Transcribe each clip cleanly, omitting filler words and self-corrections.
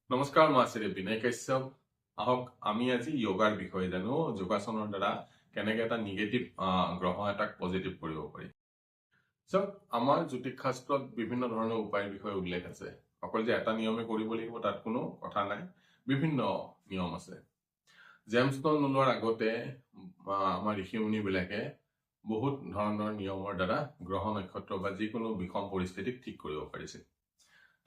নমস্কাৰ, মই আছিলো বিনয় কাশ্যপ। আহক আমি আজি যোগাৰ বিষয়ে জানো। যোগাসনৰ দ্বাৰা কেনেকৈ এটা নিগেটিভ গ্ৰহ এটাক পজিটিভ কৰিব পাৰি। চাওক, আমাৰ জ্যোতিষ শাস্ত্ৰত বিভিন্ন ধৰণৰ উপায়ৰ বিষয়ে উল্লেখ আছে। অকল যে এটা নিয়মে কৰিব লাগিব তাত কোনো কথা নাই, বিভিন্ন নিয়ম আছে। জেমষ্টন নোলোৱাৰ আগতে আমাৰ ঋষি মুনিবিলাকে বহুত ধৰণৰ নিয়মৰ দ্বাৰা গ্ৰহ নক্ষত্ৰ বা যিকোনো বিষম পৰিস্থিতিক ঠিক কৰিব পাৰিছিল।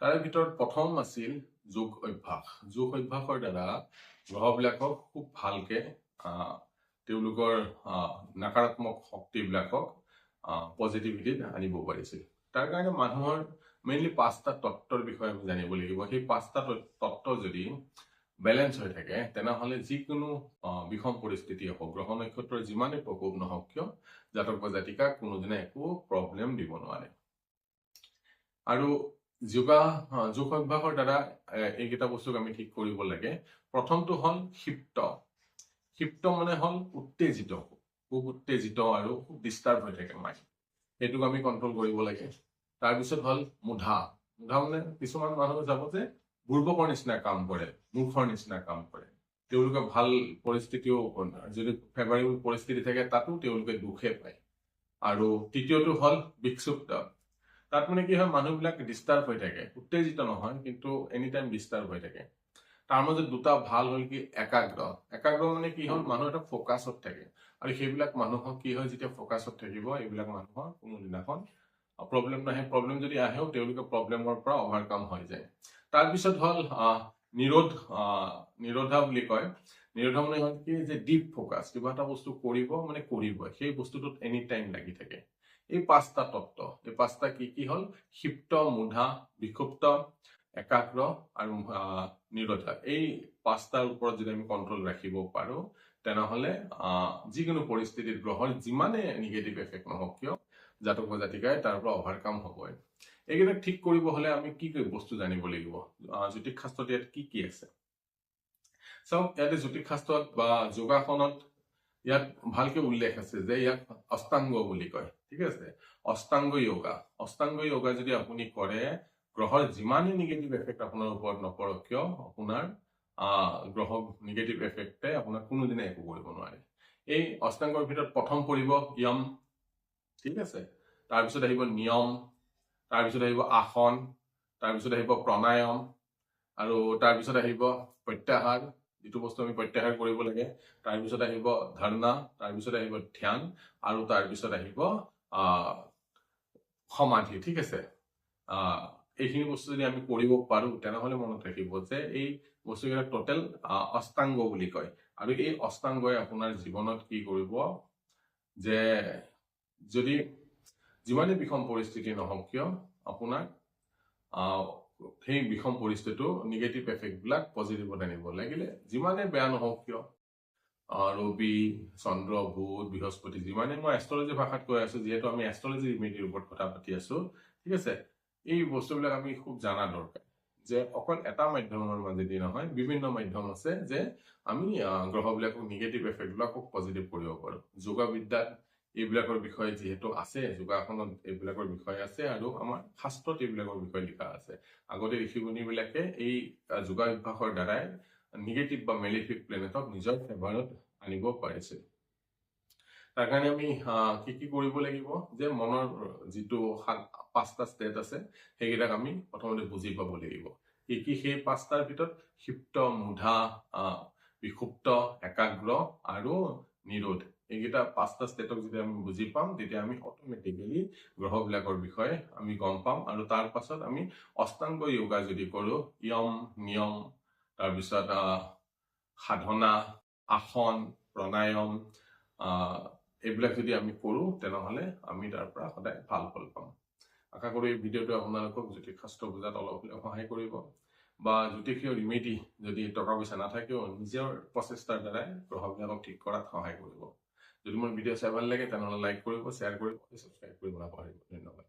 তাৰে ভিতৰত প্ৰথম আছিল যোগ অভ্যাস। যোগ অভ্যাসৰ দ্বাৰা গ্ৰহবিলাকক খুব ভালকে তেওঁলোকৰ নকাৰাত্মক শক্তিবিলাকক পজিটিভিটিত আনিব পাৰিছিল। তাৰ কাৰণে মানুহৰ মেইনলি 5টা তত্ত্বৰ বিষয়ে আমি জানিব লাগিব। সেই 5টা তত্ত্ব যদি বেলেঞ্চ হৈ থাকে তেনেহ'লে যিকোনো বিষম পৰিস্থিতি হওক, গ্ৰহ নক্ষত্ৰৰ যিমানেই প্ৰকোপ নহওক কিয়, জাতক বা জাতিকাক কোনোদিনে একো প্ৰব্লেম দিব নোৱাৰে। আৰু যোগ অভ্যাসৰ দ্বাৰা এইকেইটা বস্তুক আমি ঠিক কৰিব লাগে। প্ৰথমটো হ'ল ক্ষিপ্ত। ক্ষিপ্ত মানে হ'ল উত্তেজিত, খুব উত্তেজিত আৰু খুব ডিষ্টাৰ্ব হৈ থাকে মাইণ্ড, সেইটোক আমি কণ্ট্ৰল কৰিব লাগে। তাৰপিছত হ'ল মুধা। মুধা মানে কিছুমান মানুহ যাব যে বুৰ্বকৰ নিচিনা কাম কৰে, মূৰ্খৰ নিচিনা কাম কৰে। তেওঁলোকে ভাল পৰিস্থিতিও, যদি ফেভাৰেবল পৰিস্থিতি থাকে তাতো তেওঁলোকে দুখে পায়। আৰু তৃতীয়টো হ'ল বিক্ষুব্ধ। তাত মানে কি হয়, মানুহবিলাক ডিষ্টাৰ্ব হৈ থাকে, উত্তেজিত নহয় কিন্তু এনি টাইম ডিষ্টাৰ্ব হৈ থাকে। তাৰ মাজত দুটা ভাল হ'ল কি একাগ্ৰ। একাগ্ৰ মানে কি হ'ল, মানুহ এটা ফ'কাছত থাকে। আৰু সেইবিলাক মানুহক কি হয়, যেতিয়া ফ'কাছত থাকিব এইবিলাক মানুহৰ কোনোদিনাখন প্ৰব্লেম নাহে। প্ৰব্লেম যদি আহেও তেওঁলোকে প্ৰব্লেমৰ পৰা অভাৰকাম হৈ যায়। তাৰপিছত হ'ল নিৰোধা বুলি কয়। নিৰোধা মানে হ'ল কি, যে ডিপ ফ'কাছ, কিবা এটা বস্তু কৰিবই, সেই বস্তুটোত এনি টাইম লাগি থাকে। এই 5টা তত্ত্ব, এই 5টা কি হ'ল, ক্ষিপ্ত, মুধা, বিক্ষুব্ধ, একাগ্ৰ আৰু নিৰোধা। এই 5টাৰ ওপৰত যদি আমি কণ্ট্ৰল ৰাখিব পাৰো তেনেহ'লে যিকোনো পৰিস্থিতিত গ্ৰহৰ যিমানে নিগেটিভ এফেক্ট নহওক কিয়, জাতক বা জাতিকাই তাৰ পৰা অভাৰকাম হ'বই। এইকেইটাক ঠিক কৰিব হ'লে আমি কি বস্তু জানিব লাগিব, জ্যোতিষ শাস্ত্ৰত ইয়াত কি আছে চাওক। ইয়াতে জ্যোতিষ শাস্ত্ৰত বা যোগাসনত ইয়াত ভালকে উল্লেখ আছে যে ইয়াক অষ্টাংগ বুলি কয়। ঠিক আছে, অষ্টাংগ য়োগা। অষ্টাংগ য়োগা যদি আপুনি কৰে, গ্ৰহৰ যিমানেই নিগেটিভ এফেক্ট আপোনাৰ ওপৰত নপৰক কিয়, আপোনাৰ গ্ৰহ নিগেটিভ এফেক্টে আপোনাক কোনোদিনে একো কৰিব নোৱাৰে। এই অষ্টাংগৰ ভিতৰত প্ৰথম পৰিব য়ম। ঠিক আছে, তাৰপিছত আহিব নিয়ম, তাৰপিছত আহিব আসন, তাৰপিছত আহিব প্ৰণায়াম, আৰু তাৰপিছত আহিব প্ৰত্যাহাৰ, যিটো বস্তু আমি প্ৰত্যাহাৰ কৰিব লাগে। তাৰপিছত আহিব ধাৰণা, তাৰপিছত আহিব ধ্যান, আৰু তাৰপিছত আহিব সমাধি। ঠিক আছে, এইখিনি বস্তু যদি আমি কৰিব পাৰো তেনেহ'লে মনত ৰাখিব যে এই বস্তুবিলাক টোটেল অষ্টাংগ বুলি কয়। আৰু এই অষ্টাংগই আপোনাৰ জীৱনত কি কৰিব, যে যদি যিমানেই বিষম পৰিস্থিতি নহওক কিয়, আপোনাক সেই বিষম পৰিস্থিতিটো নিগেটিভ এফেক্টবিলাক পজিটিভত আনিব। লাগিলে যিমানে বেয়া নহওক কিয়, ৰবি, চন্দ্ৰ, বুধ, বৃহস্পতি, যিমানে, মই এষ্ট্ৰলজি ভাষাত কৈ আছো যিহেতু আমি এষ্ট্ৰলজি ৰেমেডিৰ ওপৰত কথা পাতি আছো। ঠিক আছে, এই বস্তুবিলাক আমি খুব জানা দৰকাৰ যে অকল এটা মাধ্যমৰ মাজেদি নহয়, বিভিন্ন মাধ্যম আছে যে আমি গ্ৰহবিলাকক নিগেটিভ এফেক্টবিলাকক পজিটিভ কৰিব পাৰো। যোগবিদ্যাত এইবিলাকৰ বিষয়ে যিহেতু আছে, যোগাসনত এইবিলাকৰ বিষয়ে আছে, আৰু আমাৰ শাস্ত্ৰত এইবিলাকৰ বিষয়ে লিখা আছে। আগতে ঋষি মুনিবিলাকে এই যোগাভ্যাসৰ দ্বাৰাই নিগেটিভ বা মেলিফিক প্লেনেটক নিজৰ ফেভাৰত আনিব পাৰিছিল। তাৰ কাৰণে আমি কি কৰিব লাগিব, যে মনৰ যিটো 5টা ষ্টেট আছে সেইকেইটাক আমি প্ৰথমতে বুজি পাব লাগিব। সেই 5টাৰ ভিতৰত ক্ষিপ্ত, মুধা, বিক্ষুব্ধ, একাগ্ৰ আৰু নিৰোধ, এইকেইটা 5টা ষ্টেটক যদি আমি বুজি পাম তেতিয়া আমি অট'মেটিকেলি গ্ৰহবিলাকৰ বিষয়ে আমি গম পাম। আৰু তাৰ পাছত আমি অষ্টাংগ য়োগা যদি কৰো, য়ম, নিয়ম, তাৰপিছত সাধনা, আসন, প্ৰণায়াম, এইবিলাক যদি আমি কৰো তেনেহ'লে আমি তাৰ পৰা সদায় ভাল ফল পাম। আশা কৰো এই ভিডিঅ'টো আপোনালোকক জ্যোতিষ শাস্ত্ৰ বুজাত অলপ হ'লেও সহায় কৰিব, বা জ্যোতিষীয় ৰেমেডি যদি টকা পইচা নাথাকেও নিজৰ প্ৰচেষ্টাৰ দ্বাৰাই গ্ৰহবিলাকক ঠিক কৰাত সহায় কৰিব। যদি মোৰ ভিডিঅ' চাই ভাল লাগে তেনেহ'লে লাইক কৰিব, শ্বেয়াৰ কৰিব, ছাবস্ক্ৰাইব কৰিব নাপাহৰিব। ধন্যবাদ।